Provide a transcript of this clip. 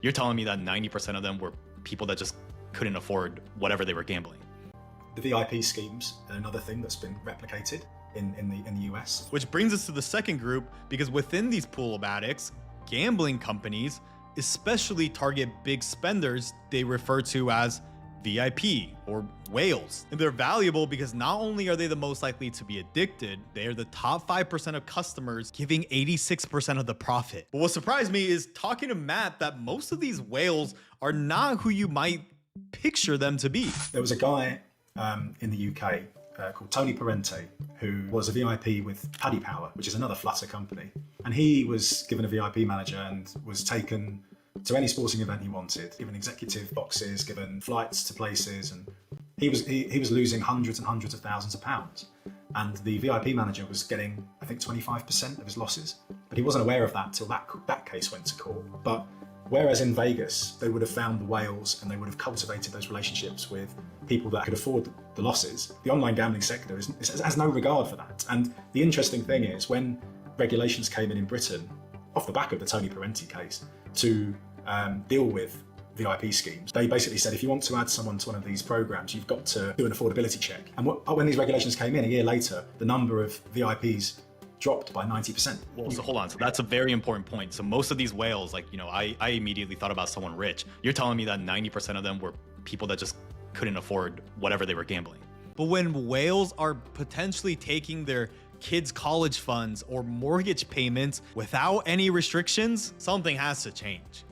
You're telling me that 90% of them were people that just couldn't afford whatever they were gambling. The VIP schemes are another thing that's been replicated in the US. Which brings us to the second group, because within these pool of addicts, gambling companies especially target big spenders they refer to as VIP or whales. And they're valuable because not only are they the most likely to be addicted, they are the top 5% of customers, giving 86% of the profit. But what surprised me is talking to Matt that most of these whales are not who you might picture them to be. There was a guy in the UK called Tony Parente, who was a VIP with Paddy Power, which is another Flutter company. And he was given a VIP manager and was taken to any sporting event he wanted, given executive boxes, given flights to places, and he was losing hundreds and hundreds of thousands of pounds. And the VIP manager was getting, I think, 25% of his losses. But he wasn't aware of that till that case went to court. But whereas in Vegas, they would have found the whales and they would have cultivated those relationships with people that could afford the losses, the online gambling sector has no regard for that. And the interesting thing is, when regulations came in Britain, off the back of the Tony Parente case, to deal with VIP schemes, they basically said, if you want to add someone to one of these programs, you've got to do an affordability check. And when these regulations came in a year later, the number of VIPs dropped by 90%. Well, so hold on. So that's a very important point. So most of these whales, like, I immediately thought about someone rich. You're telling me that 90% of them were people that just couldn't afford whatever they were gambling. But when whales are potentially taking their kids' college funds or mortgage payments without any restrictions, something has to change.